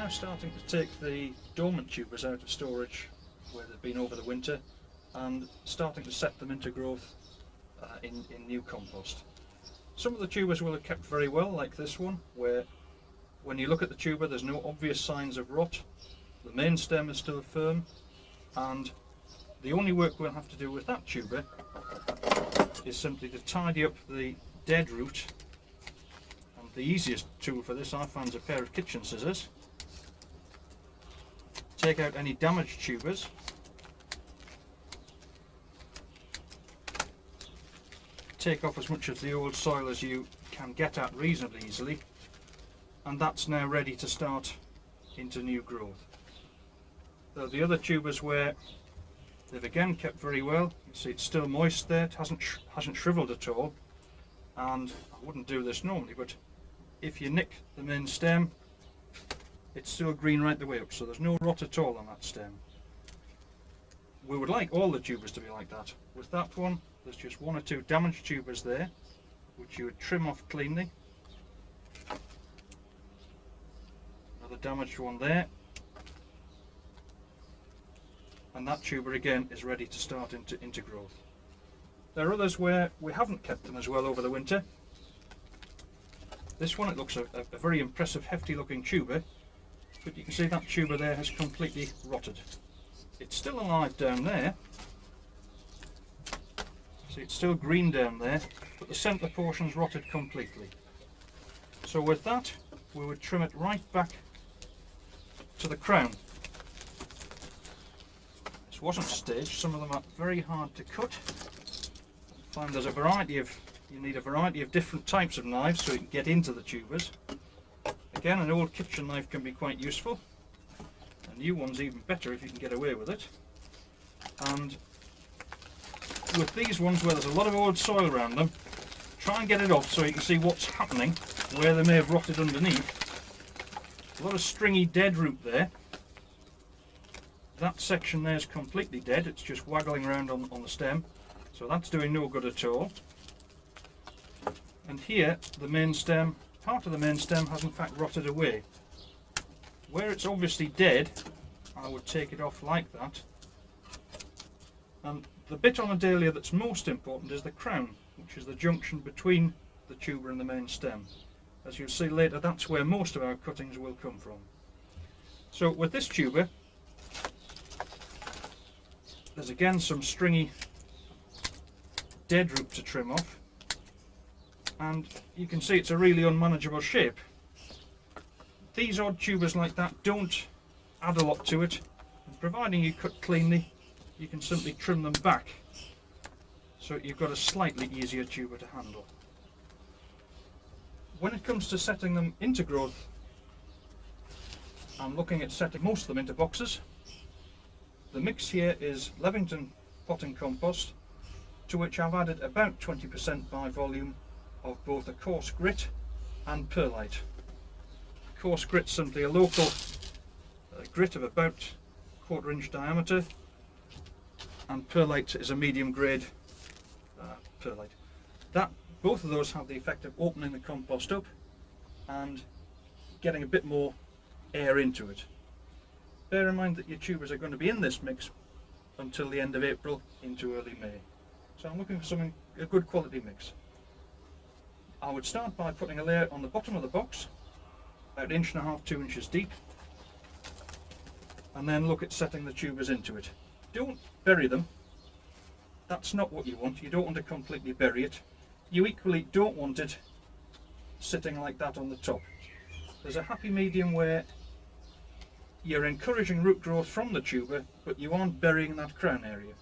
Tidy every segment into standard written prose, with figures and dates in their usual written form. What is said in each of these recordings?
now starting to take the dormant tubers out of storage where they've been over the winter and starting to set them into growth in new compost. Some of the tubers will have kept very well, like this one, where when you look at the tuber there's no obvious signs of rot. The main stem is still firm, and the only work we'll have to do with that tuber is simply to tidy up the dead root. And the easiest tool for this I find is a pair of kitchen scissors. Take out any damaged tubers. Take off as much of the old soil as you can get at reasonably easily, and that's now ready to start into new growth. So the other tubers where they've again kept very well, you see it's still moist there, it hasn't shriveled at all, and I wouldn't do this normally, but if you nick the main stem, it's still green right the way up, so there's no rot at all on that stem. We would like all the tubers to be like that. With that one, there's just one or two damaged tubers there, which you would trim off cleanly. Another damaged one there. And that tuber again is ready to start into growth. There are others where we haven't kept them as well over the winter. This one, it looks a very impressive, hefty looking tuber, but you can see that tuber there has completely rotted. It's still alive down there. See, it's still green down there, but the centre portion's rotted completely. So with that, we would trim it right back to the crown. This wasn't staged, some of them are very hard to cut. I find there's a variety of, you need a variety of different types of knives so you can get into the tubers. Again, an old kitchen knife can be quite useful. A new one's even better if you can get away with it. And with these ones where there's a lot of old soil around them, try and get it off so you can see what's happening where they may have rotted underneath. A lot of stringy dead root there. That section there is completely dead, it's just waggling around on the stem, so that's doing no good at all. And here the main stem, part of the main stem has in fact rotted away. Where it's obviously dead, I would take it off like that. And the bit on a dahlia that's most important is the crown, which is the junction between the tuber and the main stem. As you'll see later, that's where most of our cuttings will come from. So with this tuber, there's again some stringy dead root to trim off, and you can see it's a really unmanageable shape. These odd tubers like that don't add a lot to it, and providing you cut cleanly, you can simply trim them back so you've got a slightly easier tuber to handle. When it comes to setting them into growth, I'm looking at setting most of them into boxes. The mix here is Levington potting compost, to which I've added about 20% by volume of both a coarse grit and perlite. Coarse grit is simply a local grit of about 1/4 inch diameter, and perlite is a medium grade perlite. Both of those have the effect of opening the compost up and getting a bit more air into it. Bear in mind that your tubers are going to be in this mix until the end of April into early May. So I'm looking for a good quality mix. I would start by putting a layer on the bottom of the box, about 1.5 inches, 2 inches deep, and then look at setting the tubers into it. Don't bury them. That's not what you want. You don't want to completely bury it. You equally don't want it sitting like that on the top. There's a happy medium where you're encouraging root growth from the tuber, but you aren't burying that crown area.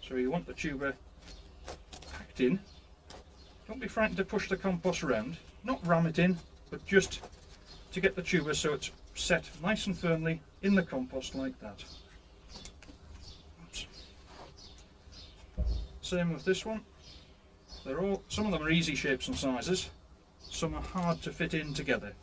So you want the tuber packed in. Don't be frightened to push the compost around, not ram it in, but just to get the tuber so it's set nice and firmly in the compost like that. Oops. Same with this one. Some of them are easy shapes and sizes, some are hard to fit in together.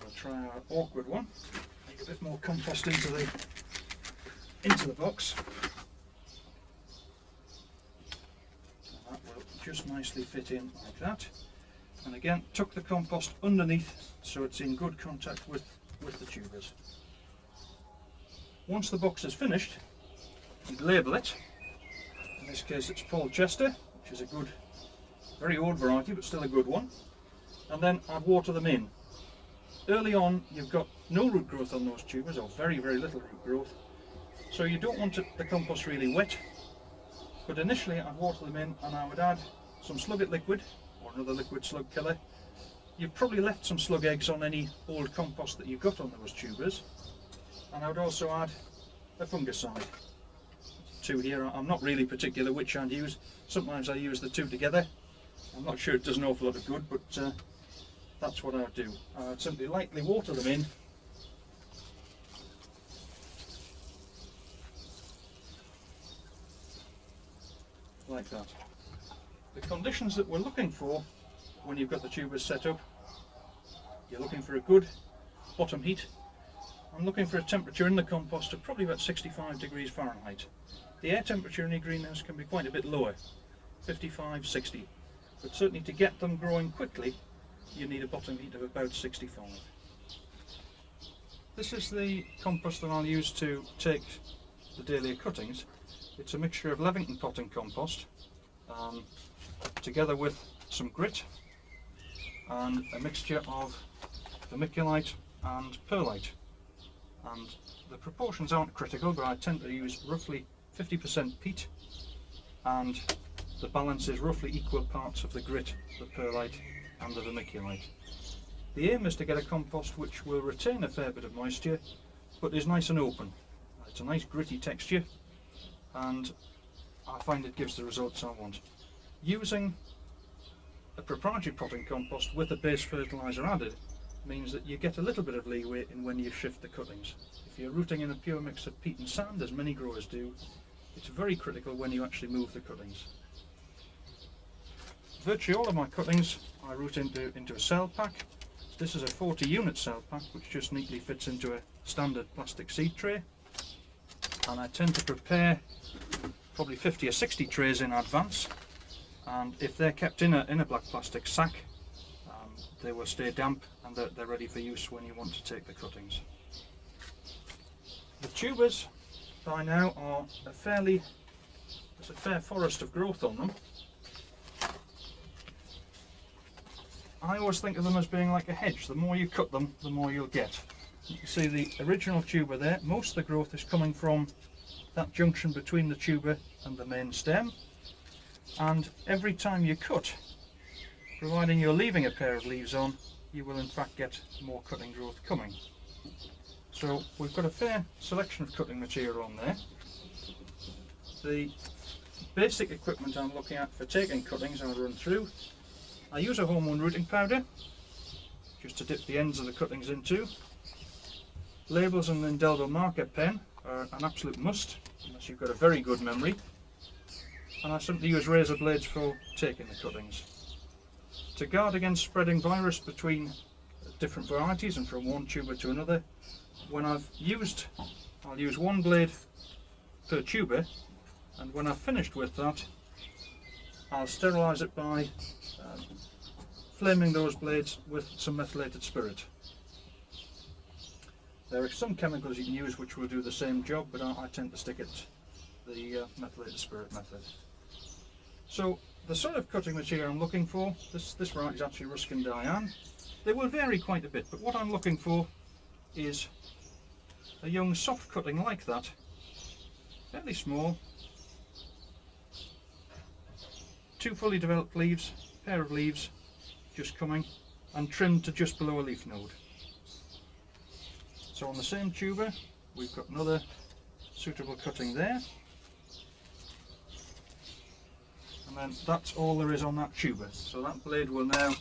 We'll try our awkward one. Make a bit more compost into the box. And that will just nicely fit in like that. And again, tuck the compost underneath so it's in good contact with the tubers. Once the box is finished, you label it. In this case it's Paul Chester, which is a good, very old variety but still a good one. And then I'd water them in. Early on you've got no root growth on those tubers, or very, very little root growth. So you don't want the compost really wet. But initially I'd water them in and I would add some Slug-It liquid, or another liquid slug killer. You've probably left some slug eggs on any old compost that you've got on those tubers. And I would also add a fungicide. Two here, I'm not really particular which I'd use. Sometimes I use the two together. I'm not sure it does an awful lot of good, but that's what I would do. I would simply lightly water them in. Like that. The conditions that we're looking for when you've got the tubers set up, you're looking for a good bottom heat. I'm looking for a temperature in the compost of probably about 65 degrees Fahrenheit. The air temperature in a greenhouse can be quite a bit lower, 55, 60, but certainly to get them growing quickly you need a bottom heat of about 65. This is the compost that I'll use to take the Dahlia cuttings. It's a mixture of Levington potting compost together with some grit and a mixture of vermiculite and perlite. And the proportions aren't critical, but I tend to use roughly 50% peat, and the balance is roughly equal parts of the grit, the perlite and the vermiculite. The aim is to get a compost which will retain a fair bit of moisture but is nice and open. It's a nice gritty texture and I find it gives the results I want. Using a proprietary potting compost with a base fertiliser added means that you get a little bit of leeway in when you shift the cuttings. If you're rooting in a pure mix of peat and sand, as many growers do, it's very critical when you actually move the cuttings. Virtually all of my cuttings I root into a cell pack. This is a 40 unit cell pack which just neatly fits into a standard plastic seed tray, and I tend to prepare probably 50 or 60 trays in advance, and if they're kept in a black plastic sack they will stay damp and they're ready for use when you want to take the cuttings. The tubers by now are there's a fair forest of growth on them. I always think of them as being like a hedge. The more you cut them, the more you'll get. You can see the original tuber there, most of the growth is coming from that junction between the tuber and the main stem, and every time you cut, providing you're leaving a pair of leaves on, you will in fact get more cutting growth coming. So we've got a fair selection of cutting material on there. The basic equipment I'm looking at for taking cuttings I'll run through. I use a hormone rooting powder just to dip the ends of the cuttings into. Labels and indelible marker pen are an absolute must unless you've got a very good memory, and I simply use razor blades for taking the cuttings. To guard against spreading virus between different varieties and from one tuber to another, when I'll use one blade per tuber, and when I've finished with that I'll sterilise it by flaming those blades with some methylated spirit. There are some chemicals you can use which will do the same job, but I tend to stick at the methylated spirit method. So the sort of cutting material I'm looking for, this variety is actually Ruskin Diane. They will vary quite a bit, but what I'm looking for is a young soft cutting like that, fairly small, 2 fully developed leaves, pair of leaves just coming, and trimmed to just below a leaf node. So on the same tuber we've got another suitable cutting there, and then that's all there is on that tuber. So that blade will now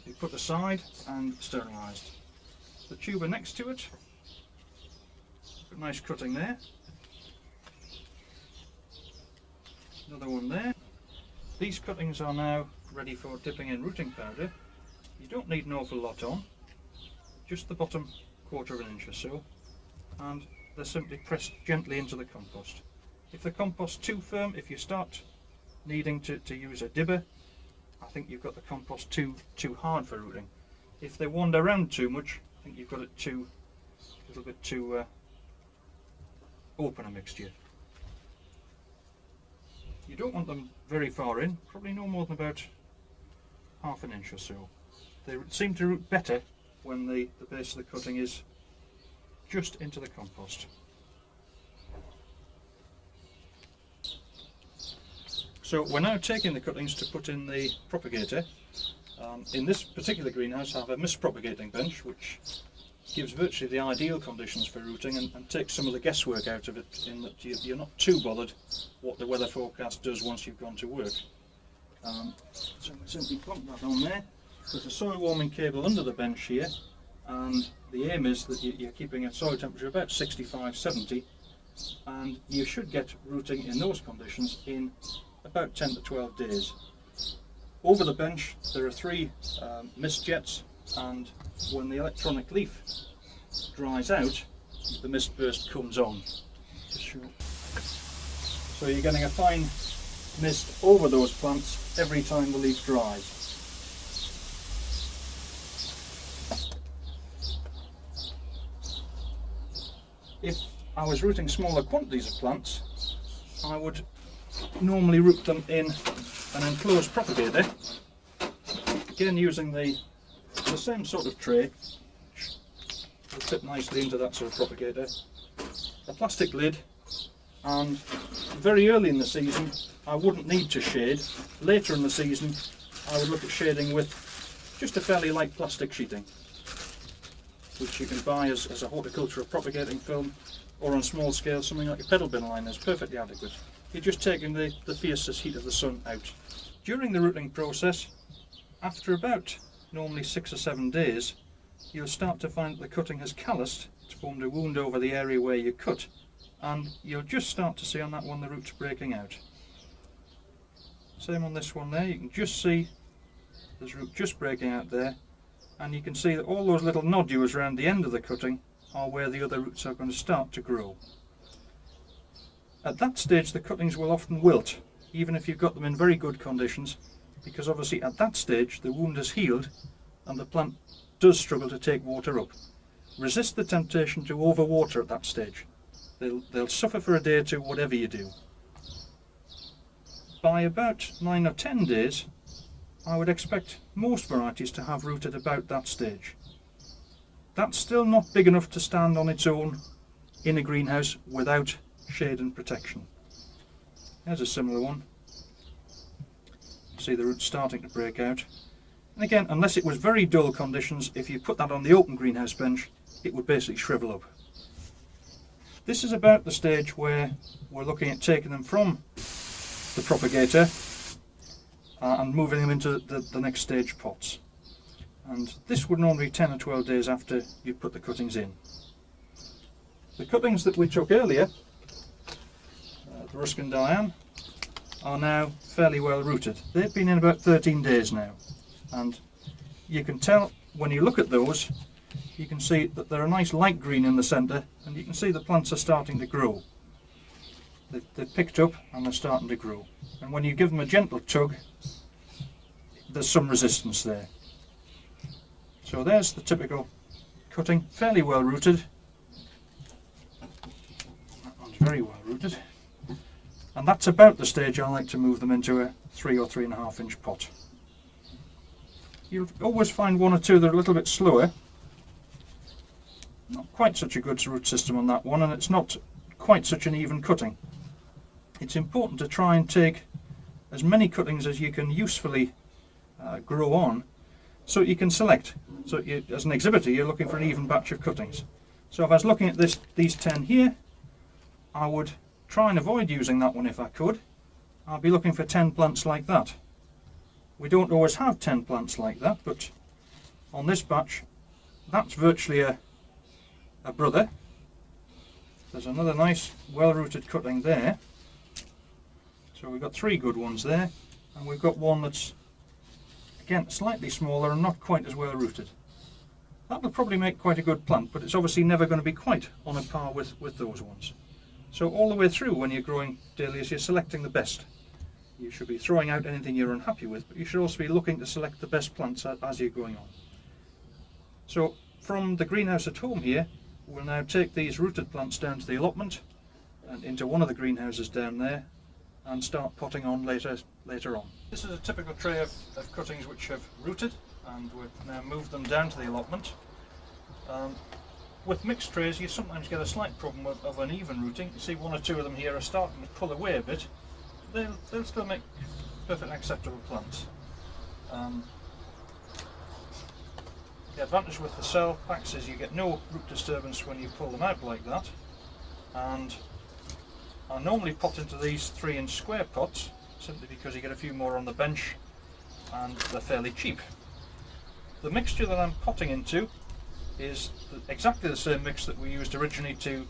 be put aside and sterilised. The tuber next to it, a nice cutting there, another one there. These cuttings are now ready for dipping in rooting powder. You don't need an awful lot on, just the bottom 1/4 inch or so, and they're simply pressed gently into the compost. If the compost's too firm, if you start needing to use a dibber, I think you've got the compost too hard for rooting. If they wander around too much, I think you've got it a little bit too open a mixture. You don't want them very far in, probably no more than about half an inch or so. They seem to root better when the base of the cutting is just into the compost. So we're now taking the cuttings to put in the propagator. In this particular greenhouse I have a mist propagating bench, which gives virtually the ideal conditions for rooting and takes some of the guesswork out of it, in that you're not too bothered what the weather forecast does once you've gone to work. So we simply plonk that on there. There's a soil warming cable under the bench here, and the aim is that you're keeping a soil temperature about 65-70, and you should get rooting in those conditions in about 10 to 12 days. Over the bench there are 3 mist jets, and when the electronic leaf dries out, the mist burst comes on. So you're getting a fine mist over those plants every time the leaf dries. If I was rooting smaller quantities of plants, I would normally root them in an enclosed propagator, again using the same sort of tray, which will fit nicely into that sort of propagator, a plastic lid, and very early in the season I wouldn't need to shade. Later in the season I would look at shading with just a fairly light plastic sheeting, which you can buy as a horticultural propagating film, or on small scale something like a pedal bin liner is perfectly adequate. You're just taking the fiercest heat of the sun out. During the rooting process, after about normally 6 or 7 days, you'll start to find that the cutting has calloused. It's formed a wound over the area where you cut, and you'll just start to see on that one the roots breaking out. Same on this one there, you can just see there's root just breaking out there, and you can see that all those little nodules around the end of the cutting are where the other roots are going to start to grow. At that stage the cuttings will often wilt, even if you've got them in very good conditions, because obviously at that stage the wound has healed and the plant does struggle to take water up. Resist the temptation to overwater at that stage. They'll suffer for a day or two whatever you do. By about 9 or 10 days I would expect most varieties to have rooted about that stage. That's still not big enough to stand on its own in a greenhouse without shade and protection. There's a similar one. See the roots starting to break out. And again, unless it was very dull conditions, if you put that on the open greenhouse bench, it would basically shrivel up. This is about the stage where we're looking at taking them from the propagator and moving them into the next stage pots. And this would normally be 10 or 12 days after you put the cuttings in. The cuttings that we took earlier, the Ruskin Diane, are now fairly well rooted. They've been in about 13 days now, and you can tell when you look at those, you can see that they're a nice light green in the centre, and you can see the plants are starting to grow. They've picked up and they're starting to grow, and when you give them a gentle tug, there's some resistance there. So there's the typical cutting, fairly well rooted. That one's very well rooted. And that's about the stage I like to move them into a 3 or 3.5 inch pot. You'll always find one or two that are a little bit slower. Not quite such a good root system on that one, and it's not quite such an even cutting. It's important to try and take as many cuttings as you can usefully grow on, so you can select. So as an exhibitor you're looking for an even batch of cuttings. So if I was looking at these 10 here, I would try and avoid using that one if I could. I'll be looking for 10 plants like that. We don't always have 10 plants like that, but on this batch that's virtually a brother. There's another nice well rooted cutting there. So we've got 3 good ones there, and we've got one that's again slightly smaller and not quite as well rooted. That will probably make quite a good plant, but it's obviously never going to be quite on a par with those ones. So all the way through when you're growing dahlias, you're selecting the best. You should be throwing out anything you're unhappy with, but you should also be looking to select the best plants as you're going on. So from the greenhouse at home here, we'll now take these rooted plants down to the allotment and into one of the greenhouses down there and start potting on later on. This is a typical tray of cuttings which have rooted, and we've now moved them down to the allotment. With mixed trays you sometimes get a slight problem of uneven rooting. You see one or two of them here are starting to pull away a bit. They'll still make perfectly acceptable plants. The advantage with the cell packs is you get no root disturbance when you pull them out like that, and I normally pot into these 3-inch square pots simply because you get a few more on the bench and they're fairly cheap. The mixture that I'm potting into is exactly the same mix that we used originally to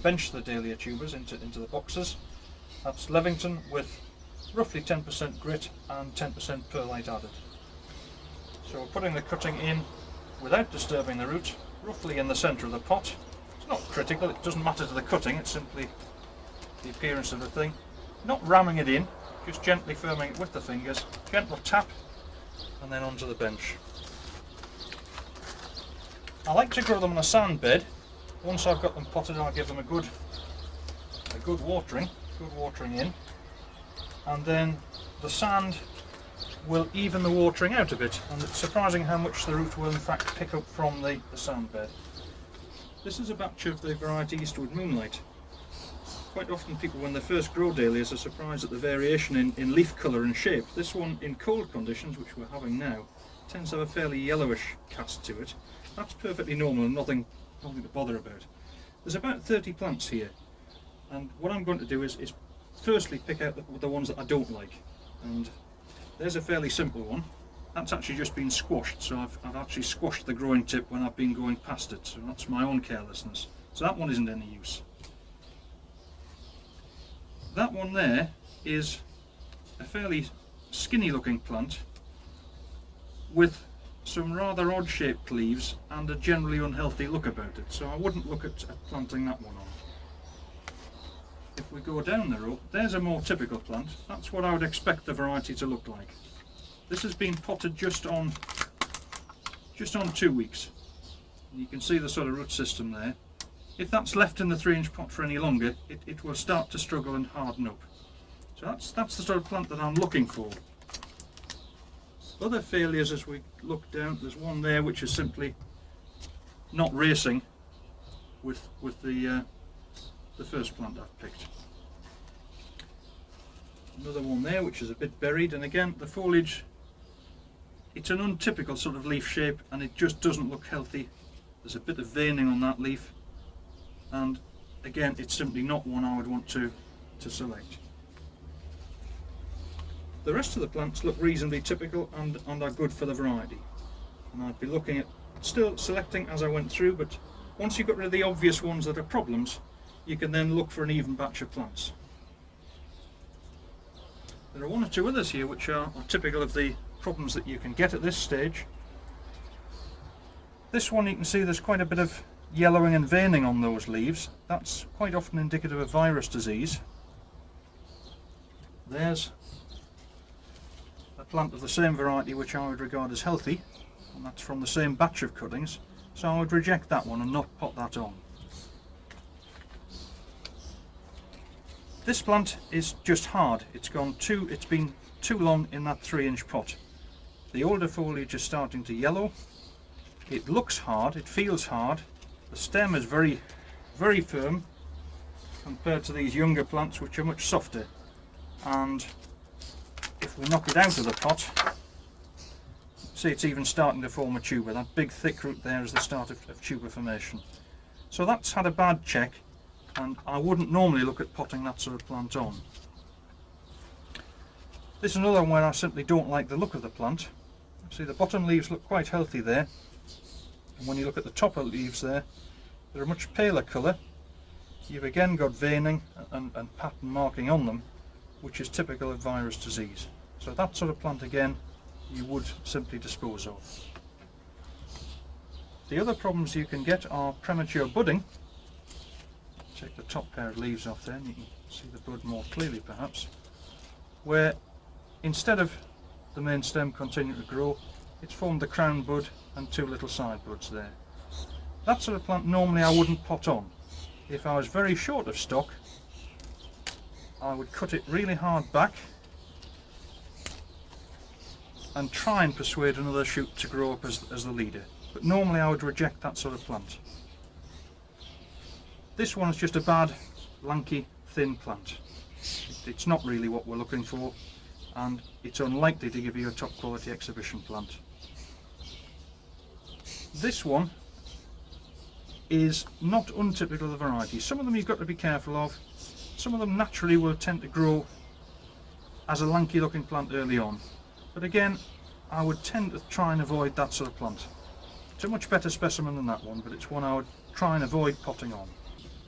bench the Dahlia tubers into the boxes. That's Levington with roughly 10% grit and 10% perlite added. So we're putting the cutting in without disturbing the root, roughly in the centre of the pot. It's not critical, it doesn't matter to the cutting, it's simply the appearance of the thing. Not ramming it in, just gently firming it with the fingers, gentle tap, and then onto the bench. I like to grow them on a sand bed. Once I've got them potted, I'll give them a good watering in, and then the sand will even the watering out a bit, and it's surprising how much the root will in fact pick up from the sand bed. This is a batch of the variety Eastwood Moonlight. Quite often people, when they first grow dahlias, are surprised at the variation in leaf colour and shape. This one, in cold conditions, which we're having now, tends to have a fairly yellowish cast to it. That's perfectly normal and nothing to bother about. There's about 30 plants here, and what I'm going to do is firstly pick out the ones that I don't like. And there's a fairly simple one. That's actually just been squashed, so I've actually squashed the growing tip when I've been going past it, so that's my own carelessness. So that one isn't any use. That one there is a fairly skinny looking plant with some rather odd shaped leaves and a generally unhealthy look about it, so I wouldn't look at planting that one on. If we go down the row, there's a more typical plant. That's what I would expect the variety to look like. This has been potted just on 2 weeks. You can see the sort of root system there. If that's left in the 3-inch pot for any longer, it will start to struggle and harden up. So that's the sort of plant that I'm looking for. Other failures as we look down, there's one there which is simply not racing with the first plant I've picked. Another one there which is a bit buried, and again the foliage, it's an untypical sort of leaf shape and it just doesn't look healthy. There's a bit of veining on that leaf, and again it's simply not one I would want to select. The rest of the plants look reasonably typical and are good for the variety, and I'd be looking at still selecting as I went through, but once you've got rid of the obvious ones that are problems, you can then look for an even batch of plants. There are one or two others here which are typical of the problems that you can get at this stage. This one, you can see there's quite a bit of yellowing and veining on those leaves. That's quite often indicative of virus disease. There's a plant of the same variety which I would regard as healthy, and that's from the same batch of cuttings, so I would reject that one and not pot that on. This plant is just hard. It's been too long in that 3-inch pot. The older foliage is starting to yellow. It looks hard, it feels hard. The stem is very, very firm compared to these younger plants which are much softer. And if we knock it out of the pot, see it's even starting to form a tuber. That big thick root there is the start of tuber formation. So that's had a bad check, and I wouldn't normally look at potting that sort of plant on. This is another one where I simply don't like the look of the plant. See, the bottom leaves look quite healthy there, and when you look at the top of the leaves there, they're a much paler colour. You've again got veining and pattern marking on them, which is typical of virus disease. So that sort of plant again you would simply dispose of. The other problems you can get are premature budding. Take the top pair of leaves off there and you can see the bud more clearly perhaps. where instead of the main stem continuing to grow, it's formed the crown bud and two little side buds there. That sort of plant normally I wouldn't pot on. If I was very short of stock, I would cut it really hard back and try and persuade another shoot to grow up as the leader. But normally I would reject that sort of plant. This one is just a bad, lanky, thin plant. It's not really what we're looking for, and it's unlikely to give you a top quality exhibition plant. This one is not untypical of the variety. Some of them you've got to be careful of. Some of them naturally will tend to grow as a lanky looking plant early on. But again, I would tend to try and avoid that sort of plant. It's a much better specimen than that one, but it's one I would try and avoid potting on.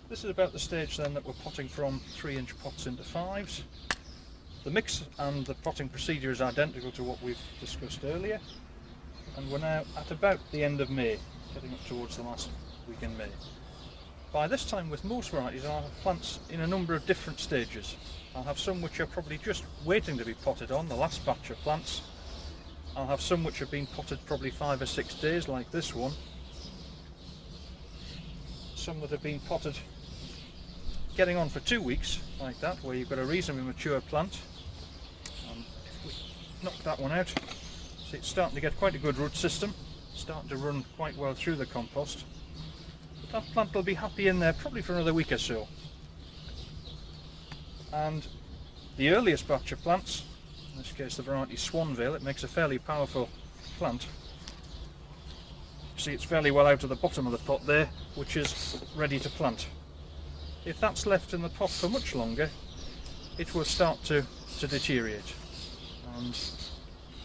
This is about the stage then that we're potting from 3-inch pots into 5s. The mix and the potting procedure is identical to what we've discussed earlier, and we're now at about the end of May, getting up towards the last week in May. By this time with most varieties I'll have plants in a number of different stages. I'll have some which are probably just waiting to be potted on, the last batch of plants. I'll have some which have been potted probably 5 or 6 days, like this one. Some that have been potted getting on for 2 weeks, like that, where you've got a reasonably mature plant. If we knock that one out, see it's starting to get quite a good root system, starting to run quite well through the compost. But that plant will be happy in there probably for another week or so. And the earliest batch of plants, in this case the variety Swanvale, it makes a fairly powerful plant. See, it's fairly well out of the bottom of the pot there, which is ready to plant. If that's left in the pot for much longer, it will start to deteriorate. And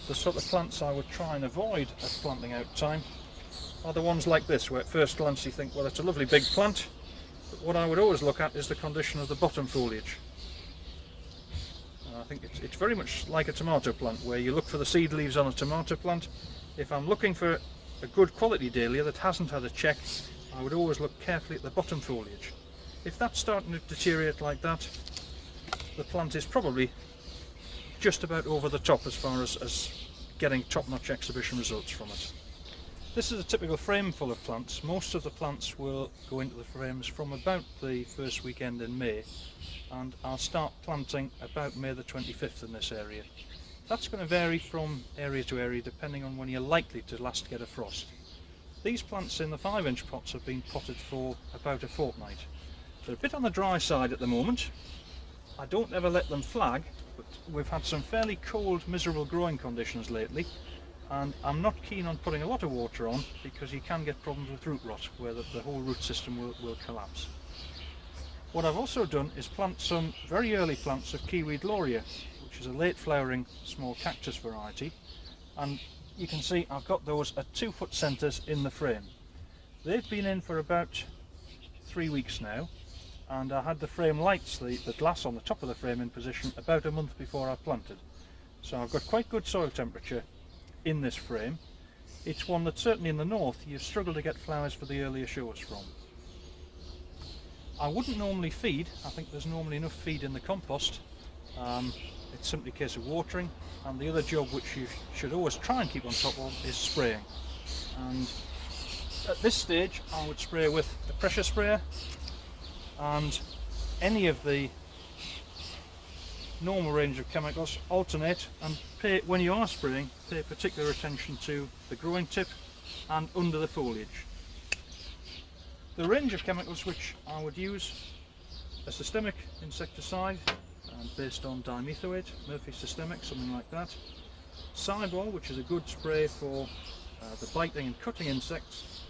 the sort of plants I would try and avoid at planting out time are the ones like this, where at first glance you think, well, it's a lovely big plant, but what I would always look at is the condition of the bottom foliage. I think it's very much like a tomato plant, where you look for the seed leaves on a tomato plant. If I'm looking for a good quality dahlia that hasn't had a check, I would always look carefully at the bottom foliage. If that's starting to deteriorate like that, the plant is probably just about over the top as far as getting top-notch exhibition results from it. This is a typical frame full of plants. Most of the plants will go into the frames from about the first weekend in May, and I'll start planting about May the 25th in this area. That's going to vary from area to area depending on when you're likely to last get a frost. These plants in the 5-inch pots have been potted for about a fortnight. They're a bit on the dry side at the moment. I don't ever let them flag, but we've had some fairly cold, miserable growing conditions lately, and I'm not keen on putting a lot of water on because you can get problems with root rot, where the whole root system will collapse. What I've also done is plant some very early plants of Kiwi Gloria, which is a late flowering small cactus variety, and you can see I've got those at 2-foot centres in the frame. They've been in for about 3 weeks now, and I had the frame lights, the glass on the top of the frame, in position about a month before I planted. So I've got quite good soil temperature in this frame. It's one that certainly in the north you struggle to get flowers for the earlier shows from. I wouldn't normally feed. I think there's normally enough feed in the compost. It's simply a case of watering, and the other job which you should always try and keep on top of is spraying. And at this stage I would spray with a pressure sprayer, and any of the normal range of chemicals. Alternate, and when you are spraying, pay particular attention to the growing tip and under the foliage. The range of chemicals which I would use: a systemic insecticide based on dimethoate, Murphy systemic, something like that. Sidewall, which is a good spray for the biting and cutting insects.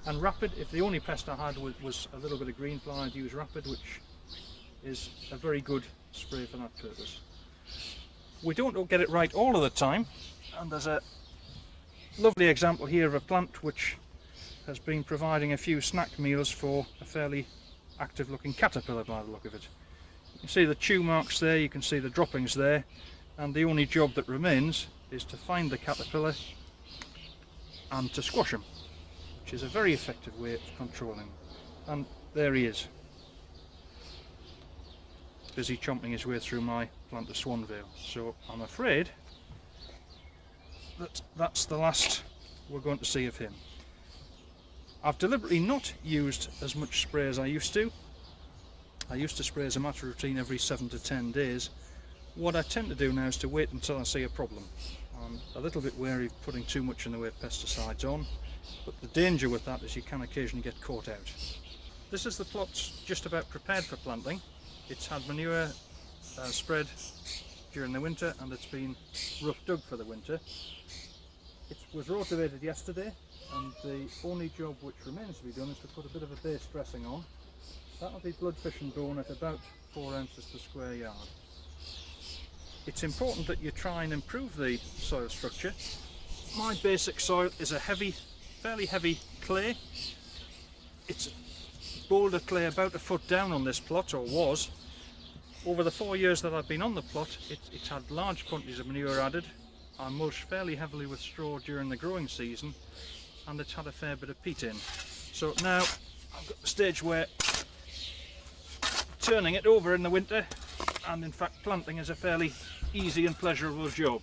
And Rapid, if the only pest I had was a little bit of green fly, I'd use Rapid, which is a very good spray for that purpose. We don't get it right all of the time, and there's a lovely example here of a plant which has been providing a few snack meals for a fairly active looking caterpillar by the look of it. You can see the chew marks there, you can see the droppings there, and the only job that remains is to find the caterpillar and to squash him, which is a very effective way of controlling him. And there he is. busy chomping his way through my plant of Swanvale. So I'm afraid that's the last we're going to see of him. I've deliberately not used as much spray as I used to. I used to spray as a matter of routine every 7 to 10 days. What I tend to do now is to wait until I see a problem. I'm a little bit wary of putting too much in the way of pesticides on, but the danger with that is you can occasionally get caught out. This is the plot just about prepared for planting. It's had manure spread during the winter, and it's been rough dug for the winter. It was rotivated yesterday, and the only job which remains to be done is to put a bit of a base dressing on. That'll be bloodfish and bone at about 4 ounces per square yard. It's important that you try and improve the soil structure. My basic soil is a fairly heavy clay. It's boulder clay about a foot down on this plot, or was. Over the 4 years that I've been on the plot, it's had large quantities of manure added. I mulched fairly heavily with straw during the growing season, and it's had a fair bit of peat in. So now I've got the stage where turning it over in the winter, and in fact planting, is a fairly easy and pleasurable job.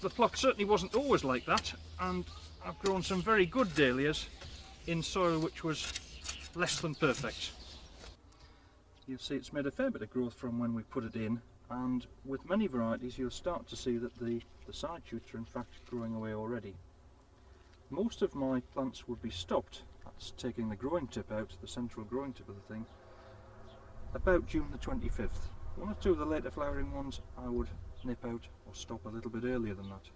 The plot certainly wasn't always like that, and I've grown some very good dahlias in soil which was less than perfect. You'll see it's made a fair bit of growth from when we put it in, and with many varieties you'll start to see that the side shoots are in fact growing away already. Most of my plants would be stopped, that's taking the growing tip out, the central growing tip of the thing, about June the 25th. One or two of the later flowering ones I would nip out or stop a little bit earlier than that.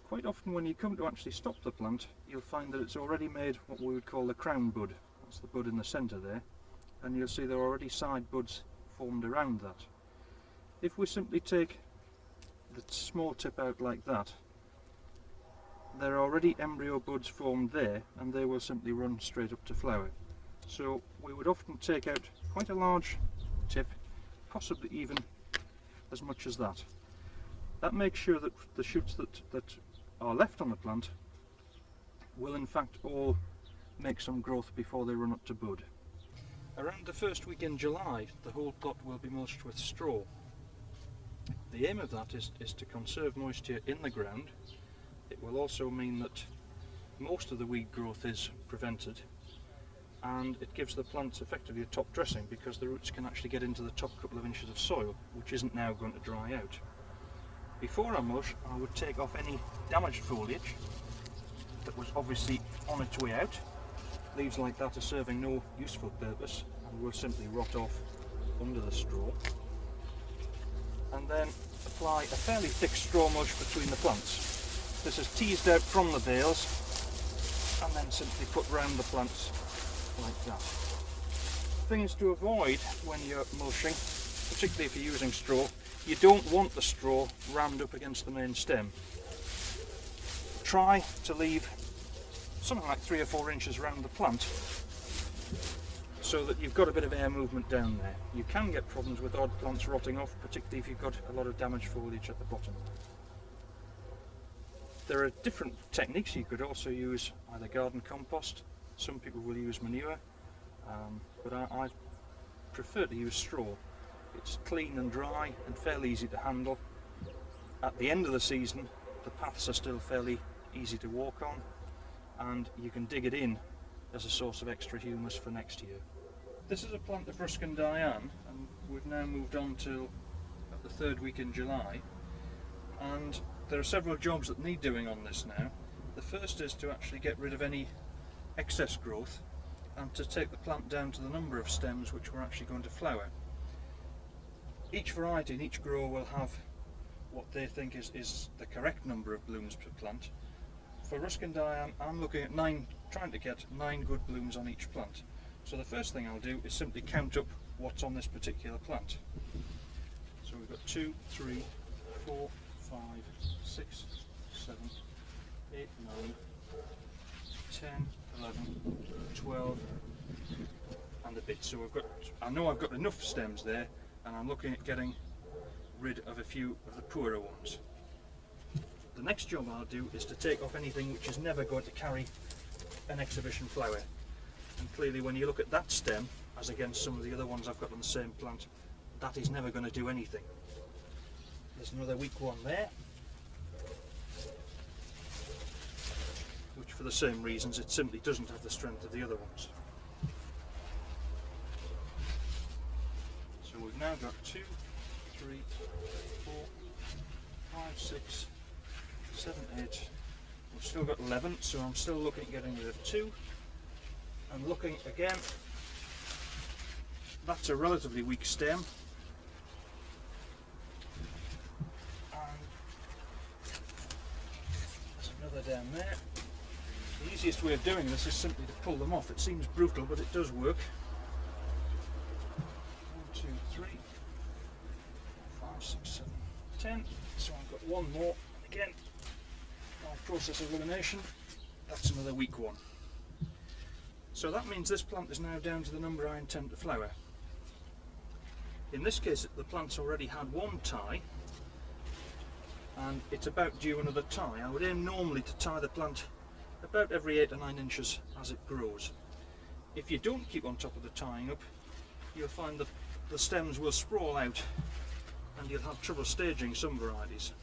Quite often when you come to actually stop the plant, you'll find that it's already made what we would call the crown bud. That's the bud in the centre there, and you'll see there are already side buds formed around that. If we simply take the small tip out like that, there are already embryo buds formed there, and they will simply run straight up to flower. So we would often take out quite a large tip, possibly even as much as that. That makes sure that the shoots that are left on the plant will in fact all make some growth before they run up to bud. Around the first week in July, the whole plot will be mulched with straw. The aim of that is to conserve moisture in the ground. It will also mean that most of the weed growth is prevented, and it gives the plants effectively a top dressing because the roots can actually get into the top couple of inches of soil, which isn't now going to dry out. Before I mulch, I would take off any damaged foliage that was obviously on its way out. Leaves like that are serving no useful purpose and will simply rot off under the straw. And then apply a fairly thick straw mulch between the plants. This is teased out from the bales and then simply put round the plants like that. The thing is to avoid when you're mulching, particularly if you're using straw, you don't want the straw rammed up against the main stem. Try to leave something like 3 or 4 inches around the plant so that you've got a bit of air movement down there. You can get problems with odd plants rotting off, particularly if you've got a lot of damaged foliage at the bottom. There are different techniques. You could also use either garden compost. Some people will use manure, but I prefer to use straw. It's clean and dry and fairly easy to handle. At the end of the season, the paths are still fairly easy to walk on, and you can dig it in as a source of extra humus for next year. This is a plant of Ruskin Diane, and we've now moved on to the 3rd week in July, and there are several jobs that need doing on this now. The first is to actually get rid of any excess growth and to take the plant down to the number of stems which we're actually going to flower. Each variety in each grower will have what they think is the correct number of blooms per plant. For Ruskin Diane, I'm looking at trying to get 9 good blooms on each plant. So the first thing I'll do is simply count up what's on this particular plant. So we've got 2, 3, 4, 5, 6, 7, 8, 9, 10, 11, 12 and a bit. So I know I've got enough stems there, and I'm looking at getting rid of a few of the poorer ones. The next job I'll do is to take off anything which is never going to carry an exhibition flower. And clearly when you look at that stem, as against some of the other ones I've got on the same plant, that is never going to do anything. There's another weak one there, which for the same reasons it simply doesn't have the strength of the other ones. So we've now got 2, 3, 4, 5, 6, 7, 8. We've still got 11, so I'm still looking at getting rid of 2. And looking again, that's a relatively weak stem. And there's another down there. The easiest way of doing this is simply to pull them off. It seems brutal, but it does work. 1, 2, 3, 4, 5, 6, 7, 10. So I've got one more. Again, by process of elimination, that's another weak one. So that means this plant is now down to the number I intend to flower. In this case, the plant's already had one tie, and it's about due another tie. I would aim normally to tie the plant about every 8 or 9 inches as it grows. If you don't keep on top of the tying up, you'll find that the stems will sprawl out and you'll have trouble staging some varieties.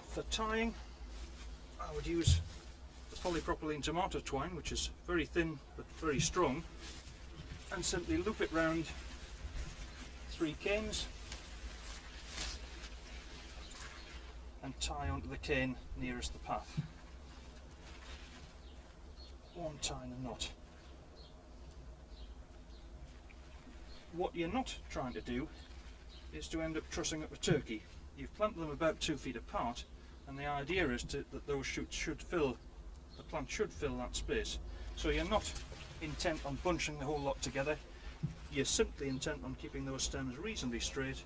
For tying, I would use the polypropylene tomato twine, which is very thin but very strong, and simply loop it round 3 canes and tie onto the cane nearest the path. One tiny knot. What you're not trying to do is to end up trussing up a turkey. You've planted them about 2 feet apart, and the idea is that those shoots should fill, the plant should fill that space. So you're not intent on bunching the whole lot together, you're simply intent on keeping those stems reasonably straight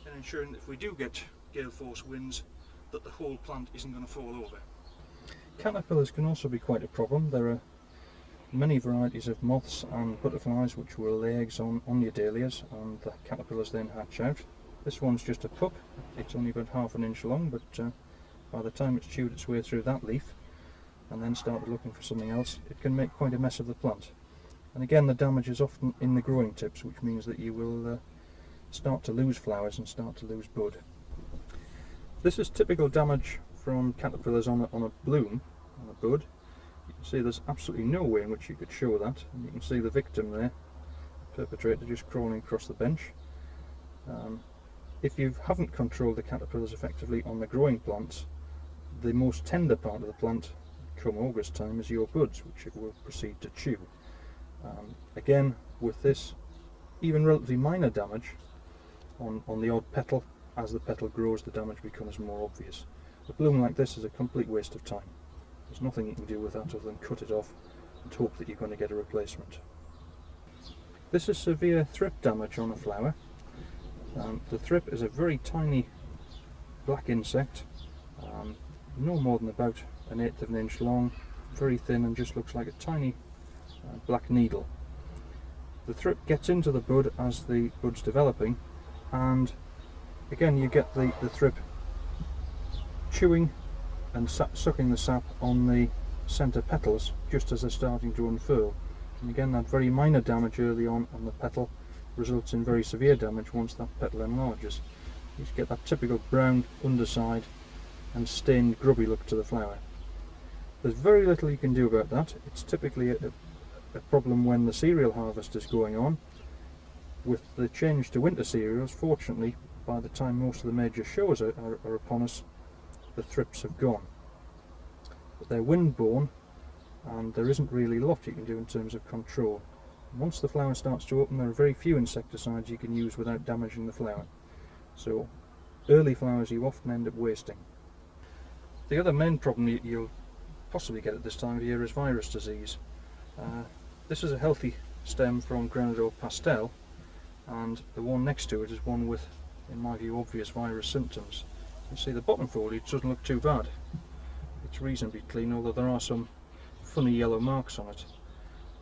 and ensuring that if we do get gale force winds, that the whole plant isn't going to fall over. Caterpillars can also be quite a problem. There are many varieties of moths and butterflies which will lay eggs on your dahlias, and the caterpillars then hatch out. This one's just a pup. It's only about ½ an inch long, but by the time it's chewed its way through that leaf and then started looking for something else, it can make quite a mess of the plant. And again, the damage is often in the growing tips, which means that you will start to lose flowers and start to lose bud. This is typical damage from caterpillars on a bloom, on a bud. You can see there's absolutely no way in which you could show that, and you can see the victim there, the perpetrator, just crawling across the bench. If you haven't controlled the caterpillars effectively on the growing plants, the most tender part of the plant come August time is your buds, which it will proceed to chew. Again, with this, even relatively minor damage on the odd petal, as the petal grows the damage becomes more obvious. A bloom like this is a complete waste of time. There's nothing you can do with that other than cut it off and hope that you're going to get a replacement. This is severe thrip damage on a flower. The thrip is a very tiny black insect, no more than about 1/8 of an inch long, very thin, and just looks like a tiny black needle. The thrip gets into the bud as the bud's developing, and again you get the thrip chewing and sucking the sap on the centre petals just as they're starting to unfurl. And again, that very minor damage early on the petal results in very severe damage once that petal enlarges. You just get that typical brown underside and stained grubby look to the flower. There's very little you can do about that. It's typically a problem when the cereal harvest is going on. With the change to winter cereals, fortunately, by the time most of the major shows are upon us, the thrips have gone. But they're wind-borne, and there isn't really a lot you can do in terms of control. Once the flower starts to open, there are very few insecticides you can use without damaging the flower. So early flowers you often end up wasting. The other main problem you'll possibly get at this time of year is virus disease. This is a healthy stem from Granador Pastel, and the one next to it is one with, in my view, obvious virus symptoms. You see the bottom foliage doesn't look too bad. It's reasonably clean, although there are some funny yellow marks on it.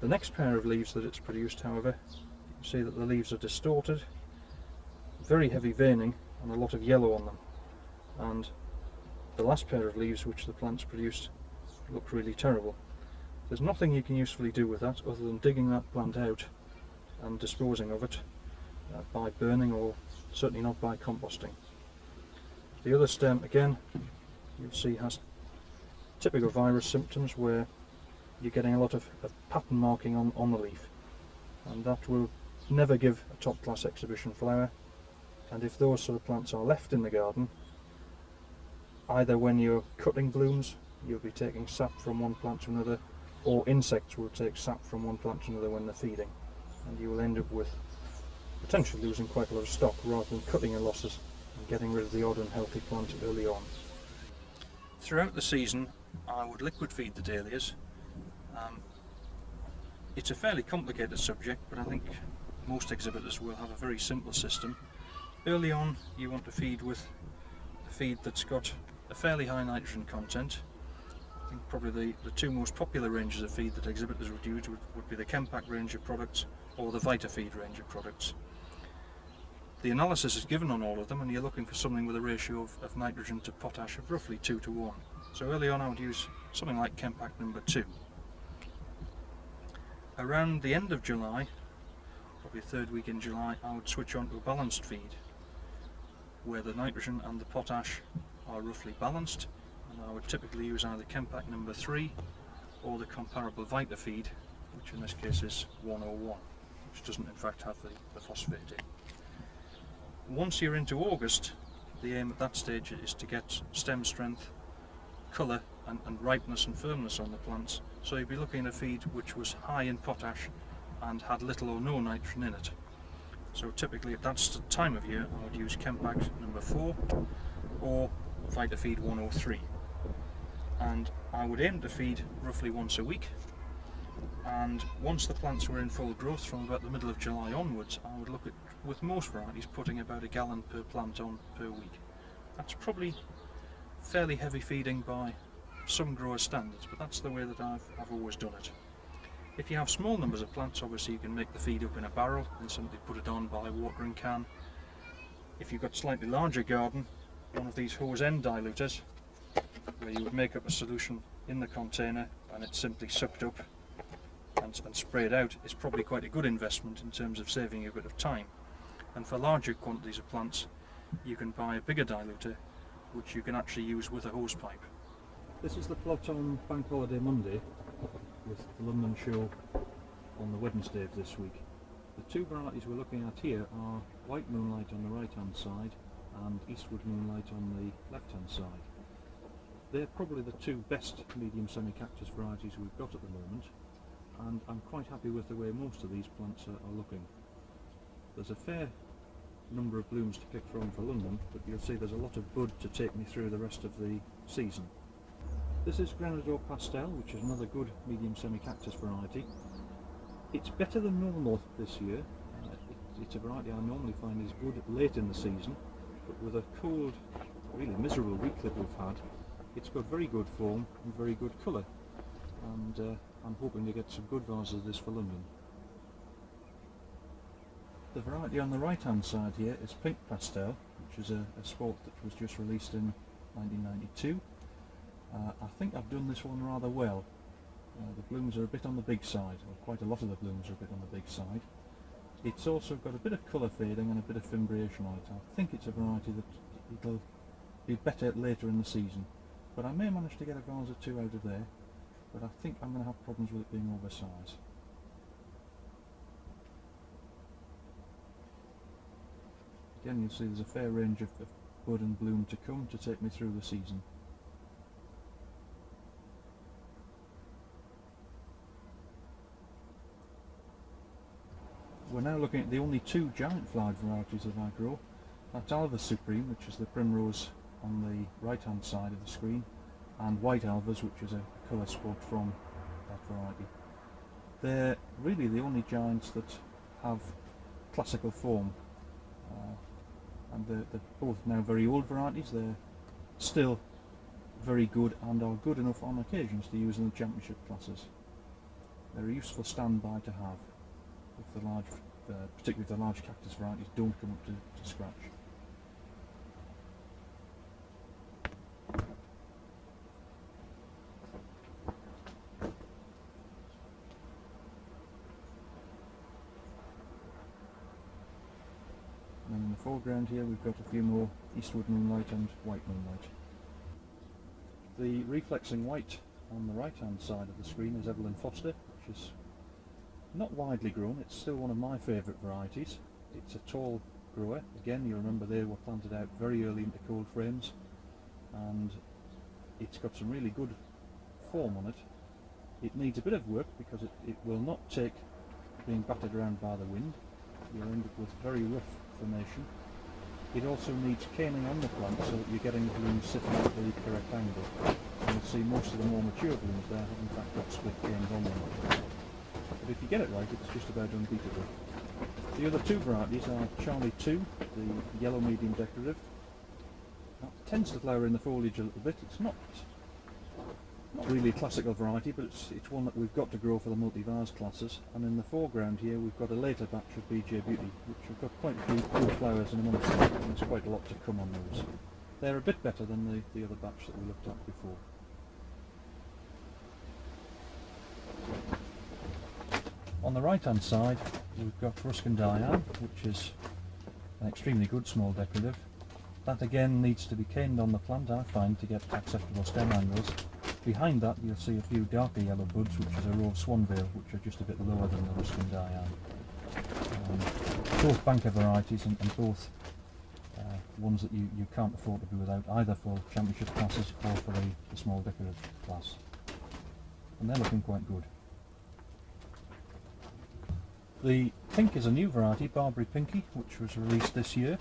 The next pair of leaves that it's produced, however, you can see that the leaves are distorted, very heavy veining, and a lot of yellow on them. And the last pair of leaves which the plant's produced look really terrible. There's nothing you can usefully do with that other than digging that plant out and disposing of it by burning, or certainly not by composting. The other stem, again, you'll see has typical virus symptoms where you're getting a lot of pattern marking on the leaf, and that will never give a top class exhibition flower. And if those sort of plants are left in the garden, either when you're cutting blooms you'll be taking sap from one plant to another, or insects will take sap from one plant to another when they're feeding, and you will end up with potentially losing quite a lot of stock rather than cutting your losses and getting rid of the odd unhealthy plant early on. Throughout the season I would liquid feed the dahlias. It's a fairly complicated subject, but I think most exhibitors will have a very simple system. Early on you want to feed with a feed that's got a fairly high nitrogen content. I think probably the two most popular ranges of feed that exhibitors would use would be the Chempact range of products or the VitaFeed range of products. The analysis is given on all of them, and you're looking for something with a ratio of nitrogen to potash of roughly 2 to 1. So early on I would use something like Chempact number 2. Around the end of July, probably third week in July, I would switch on to a balanced feed where the nitrogen and the potash are roughly balanced, and I would typically use either Chempact number 3 or the comparable VitaFeed, which in this case is 101, which doesn't in fact have the phosphate in. Once you're into August, the aim at that stage is to get stem strength, colour and ripeness and firmness on the plants, so you'd be looking at a feed which was high in potash and had little or no nitrogen in it. So typically at that time of year I would use Chempact number 4 or VitaFeed 103, and I would aim to feed roughly once a week, and once the plants were in full growth from about the middle of July onwards, I would look at, with most varieties, putting about a gallon per plant on per week. That's probably fairly heavy feeding by some growers' standards, but that's the way that I've always done it. If you have small numbers of plants, obviously you can make the feed up in a barrel and simply put it on by a watering can. If you've got a slightly larger garden, one of these hose end diluters, where you would make up a solution in the container and it's simply sucked up and sprayed out, is probably quite a good investment in terms of saving you a bit of time. And for larger quantities of plants you can buy a bigger diluter which you can actually use with a hose pipe. This is the plot on Bank Holiday Monday, with the London show on the Wednesday of this week. The two varieties we're looking at here are White Moonlight on the right hand side and Eastwood Moonlight on the left hand side. They're probably the two best medium semi-cactus varieties we've got at the moment, and I'm quite happy with the way most of these plants are looking. There's a fair number of blooms to pick from for London, but you'll see there's a lot of bud to take me through the rest of the season. This is Granador Pastel, which is another good medium semi-cactus variety. It's better than normal this year. It's a variety I normally find is good late in the season, but with a cold, really miserable week that we've had, it's got very good form and very good colour, and I'm hoping to get some good vases of this for London. The variety on the right hand side here is Pink Pastel, which is a sport that was just released in 1992. I think I've done this one rather well. The blooms are a bit on the big side, or quite a lot of the blooms are a bit on the big side. It's also got a bit of colour fading and a bit of fimbriation on it. I think it's a variety that it'll be better later in the season, but I may manage to get a vase or two out of there, but I think I'm going to have problems with it being oversized. Again, you'll see there's a fair range of bud and bloom to come to take me through the season. We're now looking at the only two giant flowered varieties that I grow. That's Alva Supreme, which is the primrose on the right hand side of the screen, and White Alvas, which is a colour sport from that variety. They're really the only giants that have classical form, and they're both now very old varieties. They're still very good and are good enough on occasions to use in the championship classes. They're a useful standby to have if the large, particularly if the large cactus varieties don't come up to scratch. the foreground here we've got a few more Eastwood Moonlight and White Moonlight. The reflexing white on the right hand side of the screen is Evelyn Foster, which is not widely grown. It's still one of my favourite varieties. It's a tall grower. Again, you remember they were planted out very early into cold frames, and it's got some really good form on it. It needs a bit of work because it will not take being battered around by the wind. You'll end up with very rough formation. It also needs caning on the plant so that you're getting the blooms sitting at the correct angle. And you'll see most of the more mature blooms there have in fact got split canes on them. But if you get it right, it's just about unbeatable. The other two varieties are Charlie 2, the yellow medium decorative. That tends to flower in the foliage a little bit. It's not really a classical variety, but it's one that we've got to grow for the multi-vase classes. And in the foreground here we've got a later batch of BJ Beauty, which have got quite a few good flowers in amongst them, and there's quite a lot to come on those. They're a bit better than the other batch that we looked at before. On the right hand side we've got Ruskin Dahlia, which is an extremely good small decorative. That again needs to be caned on the plant, I find, to get acceptable stem angles. Behind that you'll see a few darker yellow buds, which is a row of Swanvale, which are just a bit lower than the Ruskin Dahlia. Both banker varieties and both ones that you can't afford to be without, either for championship classes or for the small decorative class. And they're looking quite good. The pink is a new variety, Barbary Pinky, which was released this year.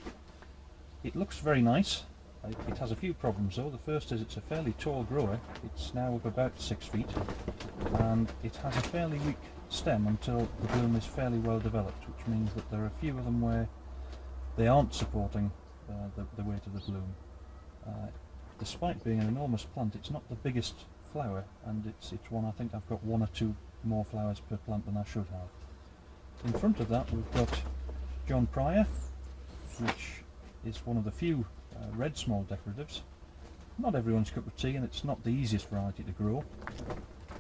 It looks very nice. It has a few problems though. The first is it's a fairly tall grower. It's now up about 6 feet, and it has a fairly weak stem until the bloom is fairly well developed, which means that there are a few of them where they aren't supporting the weight of the bloom. Despite being an enormous plant, it's not the biggest flower, and it's one I think I've got 1 or 2 more flowers per plant than I should have. In front of that we've got John Pryor, which is one of the few red small decoratives. Not everyone's cup of tea, and it's not the easiest variety to grow.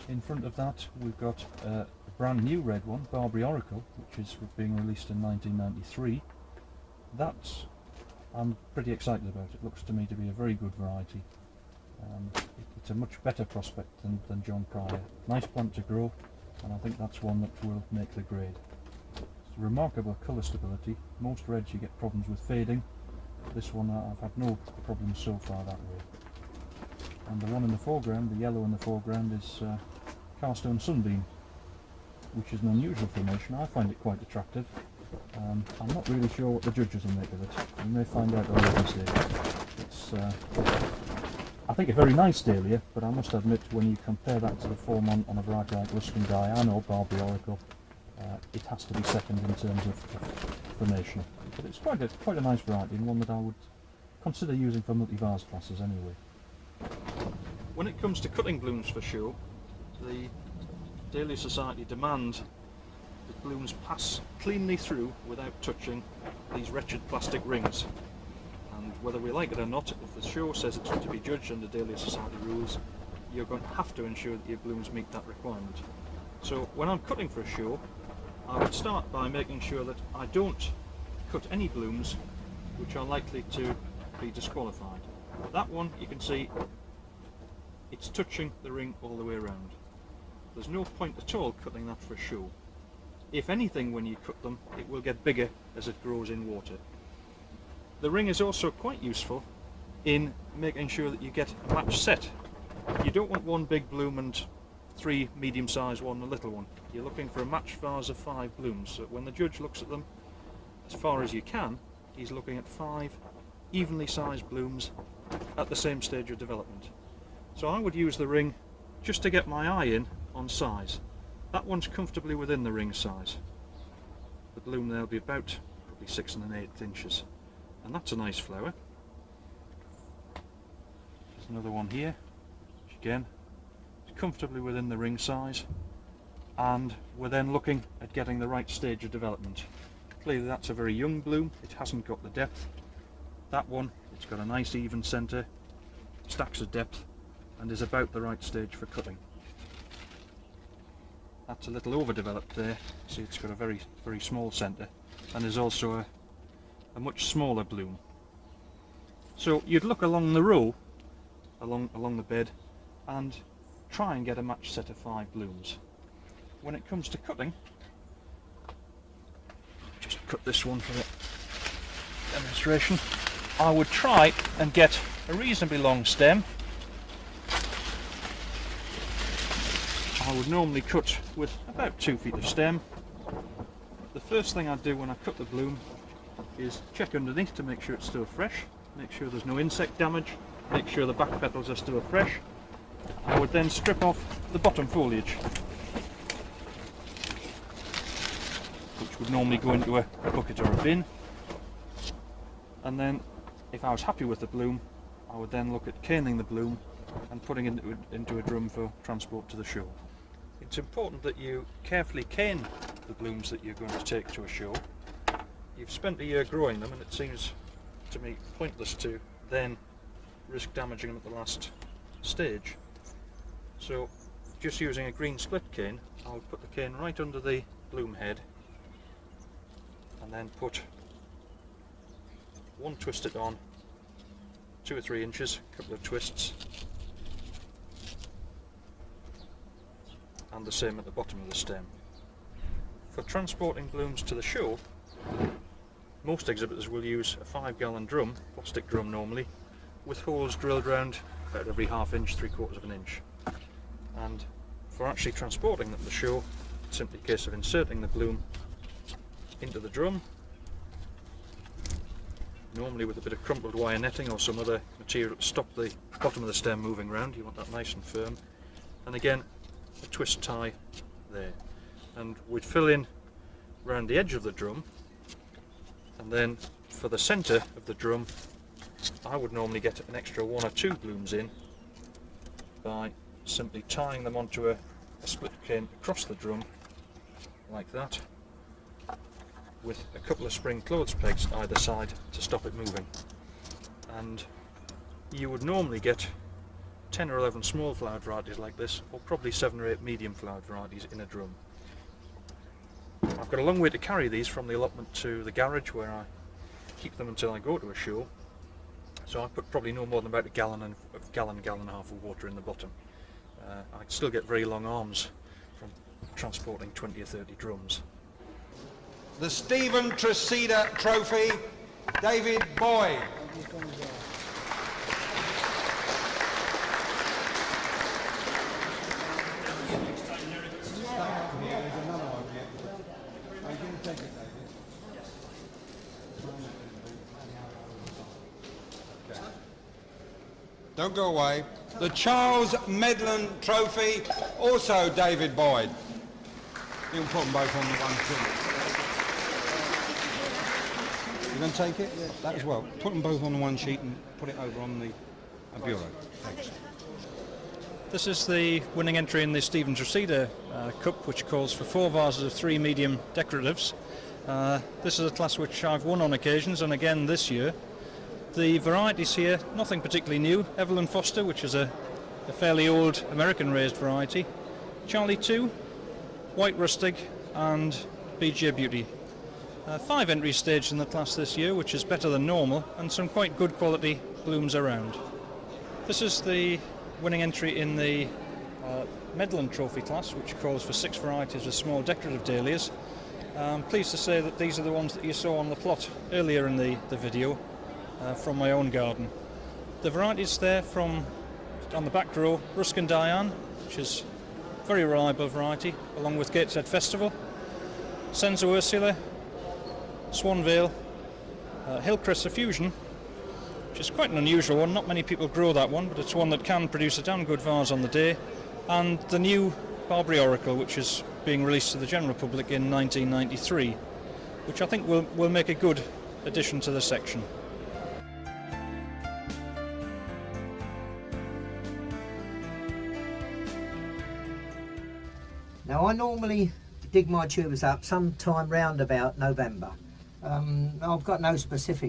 In front of that we've got a brand new red one, Barbary Oracle, which is being released in 1993. That I'm pretty excited about. It looks to me to be a very good variety. It's a much better prospect than John Pryor. Nice plant to grow, and I think that's one that will make the grade. It's remarkable colour stability. Most reds you get problems with fading. This one I've had no problems so far that way. And the one in the foreground, the yellow in the foreground, is Carstone Sunbeam, which is an unusual formation. I find it quite attractive. I'm not really sure what the judges will make of it. We may find out on Wednesday. It's I think a very nice Dahlia, but I must admit when you compare that to the form on a variety like Ruskin Dahlia or Barbary Oracle, it has to be second in terms of formation. But it's quite a nice variety, and one that I would consider using for multi-vase classes anyway. When it comes to cutting blooms for show, the Dahlia Society demand that blooms pass cleanly through without touching these wretched plastic rings. And whether we like it or not, if the show says it's to be judged under Dahlia Society rules, you're going to have to ensure that your blooms meet that requirement. So when I'm cutting for a show, I would start by making sure that I don't cut any blooms which are likely to be disqualified. That one, you can see it's touching the ring all the way around. There's no point at all cutting that for a show. If anything, when you cut them, it will get bigger as it grows in water. The ring is also quite useful in making sure that you get a match set. You don't want one big bloom and 3 medium-sized, 1 a little one. You're looking for a matched vase of 5 blooms, so when the judge looks at them, as far as you can, he's looking at 5 evenly sized blooms at the same stage of development. So I would use the ring just to get my eye in on size. That one's comfortably within the ring size. The bloom there will be about probably 6 1/8 inches, and that's a nice flower. There's another one here, which again is comfortably within the ring size, and we're then looking at getting the right stage of development. Clearly that's a very young bloom, it hasn't got the depth. That one, it's got a nice even centre, stacks of depth, and is about the right stage for cutting. That's a little overdeveloped there. See, it's got a very small centre, and there's also a much smaller bloom. So you'd look along the row, along the bed, and try and get a matched set of 5 blooms. When it comes to cutting, just cut this one for the demonstration, I would try and get a reasonably long stem. I would normally cut with about 2 feet of stem. The first thing I do when I cut the bloom is check underneath to make sure it's still fresh, make sure there's no insect damage, make sure the back petals are still fresh. I would then strip off the bottom foliage, which would normally go into a bucket or a bin, and then if I was happy with the bloom, I would then look at caning the bloom and putting it into a drum for transport to the show. It's important that you carefully cane the blooms that you're going to take to a show. You've spent a year growing them, and it seems to me pointless to then risk damaging them at the last stage. So just using a green split cane, I'll put the cane right under the bloom head and then put one twisted on, 2 or 3 inches, a couple of twists, and the same at the bottom of the stem. For transporting blooms to the show, most exhibitors will use a 5-gallon drum, plastic drum normally, with holes drilled around about every ½ inch, 3/4 of an inch. And for actually transporting them to the show, it's simply a case of inserting the bloom into the drum, normally with a bit of crumpled wire netting or some other material to stop the bottom of the stem moving around. You want that nice and firm. And again, a twist tie there. And we'd fill in round the edge of the drum, and then for the centre of the drum, I would normally get an extra 1 or 2 blooms in by simply tying them onto a split cane across the drum like that, with a couple of spring clothes pegs either side to stop it moving. And you would normally get 10 or 11 small flowered varieties like this, or probably 7 or 8 medium flowered varieties in a drum. I've got a long way to carry these from the allotment to the garage, where I keep them until I go to a show, so I put probably no more than about a gallon and a half of water in the bottom. I still get very long arms from transporting 20 or 30 drums. The Stephen Tresida Trophy, David Boyd. Don't go away. The Charles Medland Trophy, also David Boyd. You can put them both on the one sheet. You going to take it? Yeah, that as well. Put them both on the one sheet and put it over on the bureau. Thanks. This is the winning entry in the Stephen Tresida Cup, which calls for 4 vases of 3 medium decoratives. This is a class which I've won on occasions, and again this year. The varieties here, nothing particularly new. Evelyn Foster, which is a fairly old American raised variety. Charlie 2, White Rustic, and BJ Beauty. 5 entries staged in the class this year, which is better than normal, and some quite good quality blooms around. This is the winning entry in the Medland Trophy class, which calls for 6 varieties of small decorative dahlias. I'm pleased to say that these are the ones that you saw on the plot earlier in the video. From my own garden. The varieties there from on the back row, Ruskin Diane, which is a very reliable variety, along with Gateshead Festival, Senza Ursula, Swanvale, Hillcrest Fusion, which is quite an unusual one. Not many people grow that one, but it's one that can produce a damn good vase on the day, and the new Barbary Oracle, which is being released to the general public in 1993, which I think will make a good addition to the section. Now I normally dig my tubers up sometime round about November. I've got no specific